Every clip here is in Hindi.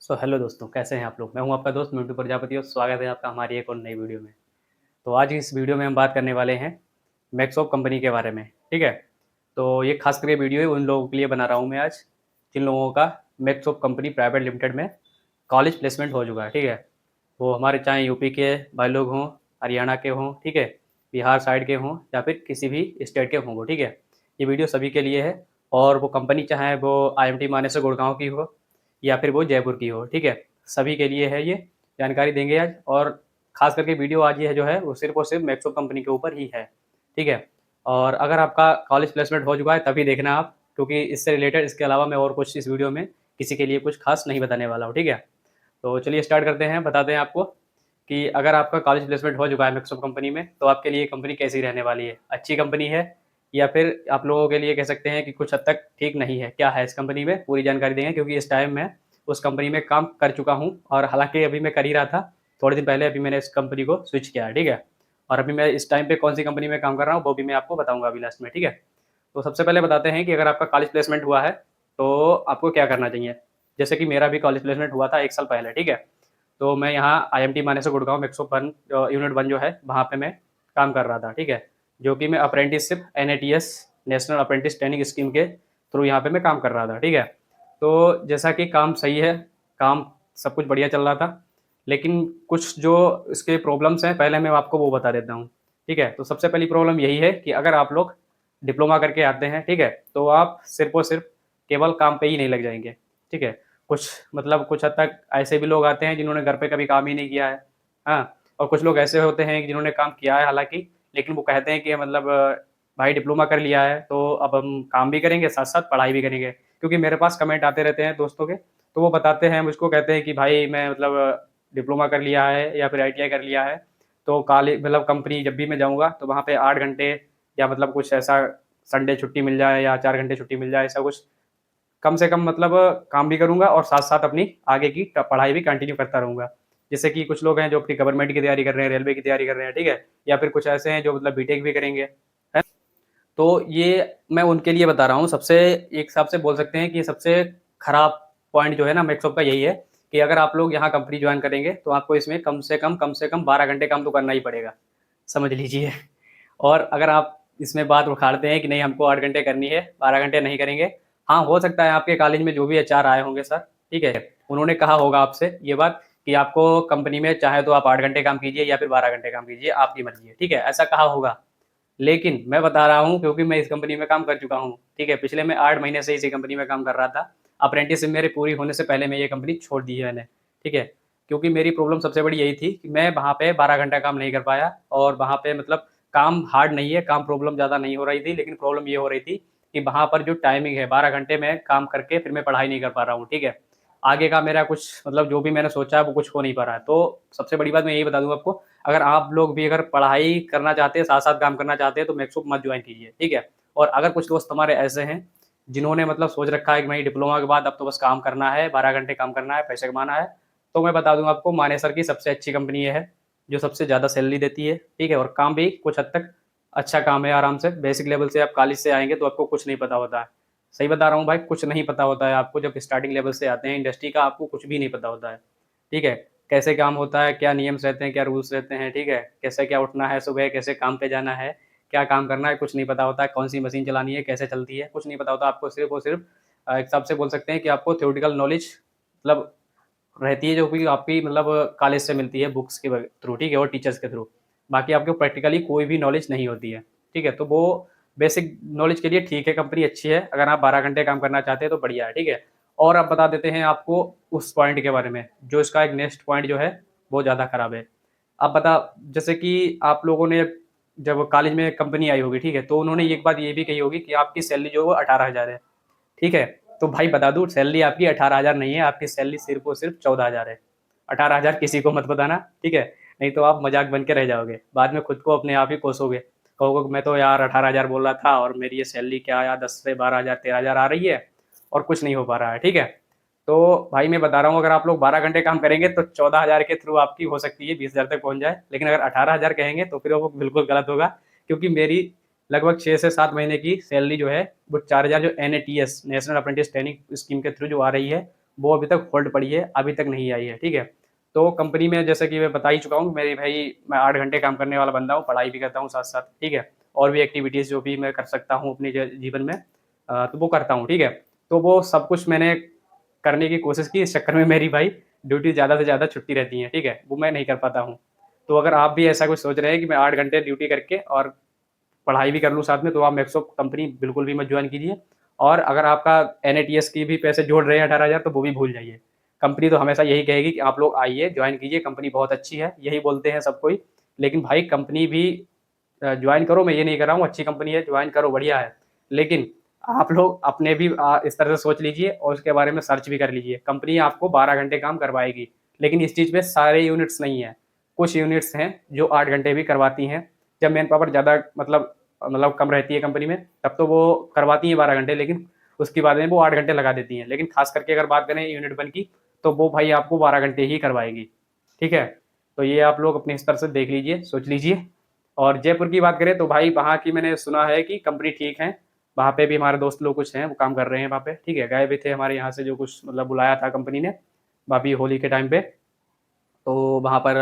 हेलो दोस्तों, कैसे हैं आप लोग? मैं हूं आपका दोस्त मिंटू प्रजापति और स्वागत है आपका हमारी एक और नई वीडियो में। तो आज इस वीडियो में हम बात करने वाले हैं मैक्सॉप कंपनी के बारे में, ठीक है? तो ये खास करके वीडियो है उन लोगों के लिए बना रहा हूँ मैं आज, जिन लोगों का मैक्सॉप कंपनी प्राइवेट लिमिटेड में कॉलेज प्लेसमेंट हो चुका है, ठीक है? वो हमारे चाहे यूपी के भाई लोग हों, हरियाणा के हों, ठीक है? बिहार साइड के हों या फिर किसी भी स्टेट के हों वो, ठीक है? ये वीडियो सभी के लिए है और वो कंपनी चाहे वो IMT मानेसर गुड़गांव की हो या फिर वो जयपुर की हो, ठीक है? सभी के लिए है ये जानकारी देंगे आज। और ख़ास करके वीडियो आज ये जो है वो सिर्फ़ और सिर्फ़ मैक्सो कंपनी के ऊपर ही है, ठीक है? और अगर आपका कॉलेज प्लेसमेंट हो चुका है तभी देखना आप, क्योंकि इससे रिलेटेड इसके अलावा मैं और कुछ इस वीडियो में किसी के लिए कुछ ख़ास नहीं बताने वाला हूँ, ठीक है? तो चलिए स्टार्ट करते हैं, बताते हैं आपको कि अगर आपका कॉलेज प्लेसमेंट हो चुका है मैक्सो कंपनी में, तो आपके लिए कंपनी कैसी रहने वाली है? अच्छी कंपनी है या फिर आप लोगों के लिए कह सकते हैं कि कुछ हद तक ठीक नहीं है? क्या है इस कंपनी में? पूरी जानकारी देंगे, क्योंकि इस टाइम मैं उस कंपनी में काम कर चुका हूँ और हालाँकि अभी मैं कर ही रहा था, थोड़े दिन पहले अभी मैंने इस कंपनी को स्विच किया है, ठीक है? और अभी मैं इस टाइम पे कौन-सी कंपनी में काम कर रहा हूँ, वो भी मैं आपको बताऊँगा अभी लास्ट में, ठीक है? तो सबसे पहले बताते हैं कि अगर आपका कॉलेज प्लेसमेंट हुआ है, तो आपको क्या करना चाहिए? जैसे कि मेरा भी कॉलेज प्लेसमेंट हुआ था 1 साल पहले, ठीक है? तो मैं यहाँ IMT मानेसर गुड़गाँव मैक्सो यूनिट 1 जो है, वहाँ पे मैं काम कर रहा था, ठीक है? जो कि मैं apprenticeship NATS national apprentice training scheme के थ्रू यहाँ पे मैं काम कर रहा था, ठीक है? तो जैसा कि काम सही है, काम सब कुछ बढ़िया चल रहा था, लेकिन कुछ जो इसके प्रॉब्लम्स हैं, पहले मैं आपको वो बता देता हूँ, ठीक है? तो सबसे पहली प्रॉब्लम यही है कि अगर आप लोग डिप्लोमा करके आते हैं, ठीक है? तो आप सिर्फ़ और सिर्फ़ केवल काम पे ही नहीं लग जाएँगे, ठीक है? कुछ मतलब कुछ हद तक ऐसे भी लोग आते हैं जिन्होंने घर पे कभी काम ही नहीं किया है, हाँ? और कुछ लोग ऐसे होते हैं जिन्होंने काम किया है हालाँकि, लेकिन वो कहते हैं कि मतलब भाई डिप्लोमा कर लिया है, तो अब हम काम भी करेंगे, साथ-साथ पढ़ाई भी करेंगे। क्योंकि मेरे पास कमेंट आते रहते हैं दोस्तों के, तो वो बताते हैं मुझको, कहते हैं कि भाई मैं मतलब डिप्लोमा कर लिया है या फिर ITI कर लिया है, तो मतलब कंपनी जब भी मैं जाऊँगा तो वहाँ पे 8 घंटे या मतलब कुछ ऐसा संडे छुट्टी मिल जाए या 4 घंटे छुट्टी मिल जाए, ऐसा कुछ कम से कम मतलब काम भी करूँगा और साथ-साथ अपनी आगे की पढ़ाई भी कंटिन्यू करता रहूँगा। जैसे कि कुछ लोग हैं जो अपनी गवर्नमेंट की तैयारी कर रहे हैं, रेलवे की तैयारी कर रहे हैं, ठीक है? या फिर कुछ ऐसे हैं जो मतलब बीटेक भी करेंगे, हैं? तो ये मैं उनके लिए बता रहा हूँ। सबसे एक हिसाब से बोल सकते हैं कि सबसे खराब पॉइंट जो है ना मैक्सवेल का यही है कि अगर आप लोग यहाँ कंपनी जॉइन करेंगे, तो आपको इसमें कम से कम 12 घंटे काम तो करना ही पड़ेगा, समझ लीजिए। और अगर आप इसमें बात उखाड़ते हैं कि नहीं हमको 8 घंटे करनी है, 12 घंटे नहीं करेंगे, हाँ, हो सकता है आपके कॉलेज में जो भी एचआर आए होंगे सर, ठीक है? उन्होंने कहा होगा आपसे ये बात कि आपको कंपनी में चाहे तो आप 8 घंटे काम कीजिए या फिर 12 घंटे काम कीजिए, आपकी मर्ज़ी है, ठीक है? ऐसा कहा होगा। लेकिन मैं बता रहा हूँ क्योंकि मैं इस कंपनी में काम कर चुका हूँ, ठीक है? पिछले मैं 8 महीने से इसी कंपनी में काम कर रहा था। अप्रेंटिसशिप मेरी पूरी होने से पहले मैं ये कंपनी छोड़ दी है मैंने, ठीक है? क्योंकि मेरी प्रॉब्लम सबसे बड़ी यही थी कि मैं वहाँ पे 12 घंटा काम नहीं कर पाया और वहाँ पे मतलब काम हार्ड नहीं है, काम प्रॉब्लम ज़्यादा नहीं हो रही थी, लेकिन प्रॉब्लम ये हो रही थी कि वहाँ पर जो टाइमिंग है 12 घंटे मैं काम करके फिर मैं पढ़ाई नहीं कर पा रहा हूँ, ठीक है? आगे का मेरा कुछ मतलब जो भी मैंने सोचा है वो कुछ हो नहीं पा रहा है। तो सबसे बड़ी बात मैं यही बता दूँ आपको, अगर आप लोग भी अगर पढ़ाई करना चाहते हैं, साथ-साथ काम करना चाहते हैं तो मैक्सुप मत जॉइन कीजिए, ठीक है? और अगर कुछ दोस्त हमारे ऐसे हैं, जिन्होंने मतलब सोच रखा है कि भाई डिप्लोमा के बाद अब तो बस काम करना है, 12 घंटे काम करना है, पैसे कमाना है, तो मैं बता दूँ आपको मानेसर की सबसे अच्छी कंपनी ये है, जो सबसे ज़्यादा सैलरी देती है, ठीक है? और काम भी कुछ हद तक अच्छा काम है आराम से, बेसिक लेवल से आप कॉलेज से आएँगे तो आपको कुछ नहीं पता होता है। सही बता रहा हूँ भाई, कुछ नहीं पता होता है आपको जब स्टार्टिंग लेवल से आते हैं इंडस्ट्री का आपको कुछ भी नहीं पता होता है, ठीक है? कैसे काम होता है, क्या नियम्स रहते हैं, क्या रूल्स रहते हैं, ठीक है? कैसे क्या उठना है सुबह, कैसे काम पे जाना है, क्या काम करना है, कुछ नहीं पता होता है, कौन-सी मशीन चलानी है, कैसे चलती है, कुछ नहीं पता होता आपको सिर्फ़ और सिर्फ़ एक हिसाब से बोल सकते हैं कि आपको थ्योरेटिकल नॉलेज मतलब रहती है जो कि आपकी मतलब कॉलेज से मिलती है बुक्स के थ्रू, ठीक है? और टीचर्स के थ्रू। बाकी आपको प्रैक्टिकली कोई भी नॉलेज नहीं होती है, ठीक है? तो वो बेसिक नॉलेज के लिए ठीक है, कंपनी अच्छी है, अगर आप 12 घंटे काम करना चाहते हैं तो बढ़िया है, ठीक है? और अब बता देते हैं आपको उस पॉइंट के बारे में, जो इसका एक नेक्स्ट पॉइंट जो है, वो ज़्यादा खराब है। अब बता जैसे कि आप लोगों ने जब कॉलेज में कंपनी आई होगी, ठीक है? तो उन्होंने एक बात ये भी कही होगी कि आपकी सैलरी जो है वो 18,000 है। ठीक है? तो भाई बता दूँ सैलरी आपकी 18,000 नहीं है, आपकी सैलरी सिर्फ़ और सिर्फ़ 14,000 है। 18,000 किसी को मत बताना, ठीक है? नहीं तो आप मज़ाक बन के रह जाओगे। बाद में खुद को अपने आप ही कोसोगे। कहोगे कि मैं तो यार 18,000 बोल रहा था और मेरी ये सैलरी क्या यार 10 से 12,000 13,000 आ रही है और कुछ नहीं हो पा रहा है, ठीक है? तो भाई मैं बता रहा हूँ अगर आप लोग 12 घंटे काम करेंगे तो 14,000 के थ्रू आपकी हो सकती है 20,000 तक पहुँच जाए। लेकिन अगर 18,000 कहेंगे तो फिर वो बिल्कुल गलत होगा, क्योंकि मेरी लगभग 6 से 7 महीने की सैलरी जो है वो 4,000 जो NATS national apprentice training scheme के थ्रू जो आ रही है, वो अभी तक होल्ड पड़ी है, अभी तक नहीं आई है, ठीक है। तो कंपनी में जैसे कि मैं बता ही चुका हूँ, मेरी भाई मैं 8 घंटे काम करने वाला बंदा हूँ, पढ़ाई भी करता हूँ साथ-साथ, ठीक है। और भी एक्टिविटीज़ जो भी मैं कर सकता हूँ अपने जीवन में तो वो करता हूँ, ठीक है। तो वो सब कुछ मैंने करने की कोशिश की, इस चक्कर में मेरी भाई ड्यूटी ज़्यादा से ज़्यादा छुट्टी रहती है, ठीक है। वो मैं नहीं कर पाता हूँ। तो अगर आप भी ऐसा कुछ सोच रहे हैं कि मैं 8 घंटे ड्यूटी करके और पढ़ाई भी कर लूँ साथ में, तो आप मैक्सो कंपनी बिल्कुल भी मत जॉइन कीजिए। और अगर आपका एनएटीएस की भी पैसे जोड़ रहे हैं 18,000, तो वो भी भूल जाइए। कंपनी तो हमेशा यही कहेगी कि आप लोग आइए, जॉइन कीजिए, कंपनी बहुत अच्छी है, यही बोलते हैं सब कोई। लेकिन भाई कंपनी भी जॉइन करो, मैं ये नहीं कर रहा हूँ, अच्छी कंपनी है, जॉइन करो, बढ़िया है। लेकिन आप लोग अपने भी इस तरह से सोच लीजिए और उसके बारे में सर्च भी कर लीजिए। कंपनी आपको 12 घंटे काम करवाएगी, लेकिन इस चीज़ में सारे यूनिट्स नहीं हैं। कुछ यूनिट्स हैं जो 8 घंटे भी करवाती हैं। जब मैन पावर ज़्यादा मतलब कम रहती है कंपनी में, तब तो वो करवाती हैं 12 घंटे, लेकिन उसके बाद में वो 8 घंटे लगा देती हैं। लेकिन खास करके अगर बात करें यूनिट 1 की, तो वो भाई आपको 12 घंटे ही करवाएगी, ठीक है? तो ये आप लोग अपने स्तर से देख लीजिए, सोच लीजिए। और जयपुर की बात करें तो भाई वहाँ की मैंने सुना है कि कंपनी ठीक है। वहाँ पे भी हमारे दोस्त लोग कुछ हैं, वो काम कर रहे हैं वहाँ पे, ठीक है? गए भी थे हमारे यहाँ से, जो कुछ मतलब बुलाया था कंपनी ने, अभी होली के टाइम पे। तो वहाँ पर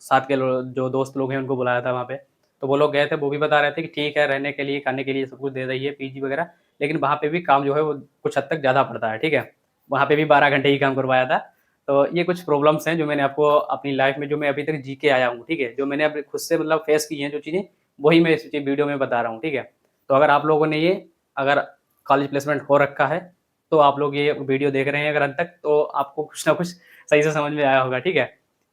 साथ के जो दोस्त लोग हैं उनको बुलाया था वहाँ पे। तो वो लोग गए थे, वो भी बता रहे थे कि ठीक है, रहने के लिए, खाने के लिए सब कुछ दे रही है, पीजी वगैरह। लेकिन वहाँ पे भी काम जो है वो कुछ हद तक ज़्यादा पड़ता है, ठीक है? वहाँ पे भी 12 घंटे ही काम करवाया था। तो ये कुछ प्रॉब्लम्स हैं जो मैंने आपको अपनी लाइफ़ में जो मैं अभी तक जी के आया हूँ, ठीक है? जो मैंने अपने खुद से मतलब फेस की हैं जो चीज़ें, वही मैं इस वीडियो में बता रहा हूँ, ठीक है? तो अगर आप लोगों ने ये अगर कॉलेज प्लेसमेंट हो रखा है, तो आप लोग ये वीडियो देख रहे हैं अगर अंत तक, तो आपको कुछ ना कुछ सही से समझ में आया होगा, ठीक है?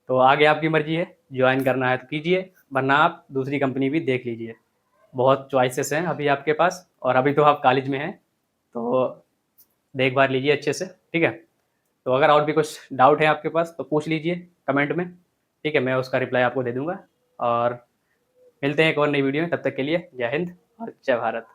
तो आगे आपकी मर्ज़ी है, जॉइन करना है तो कीजिए, वरना आप दूसरी कंपनी भी देख लीजिए। बहुत चॉइसेस हैं अभी आपके पास, और अभी तो आप कॉलेज में हैं, तो देख भाल लीजिए अच्छे से, ठीक है? तो अगर और भी कुछ डाउट है आपके पास तो पूछ लीजिए कमेंट में, ठीक है? मैं उसका रिप्लाई आपको दे दूँगा। और मिलते हैं एक और नई वीडियो में, तब तक के लिए जय हिंद और जय भारत।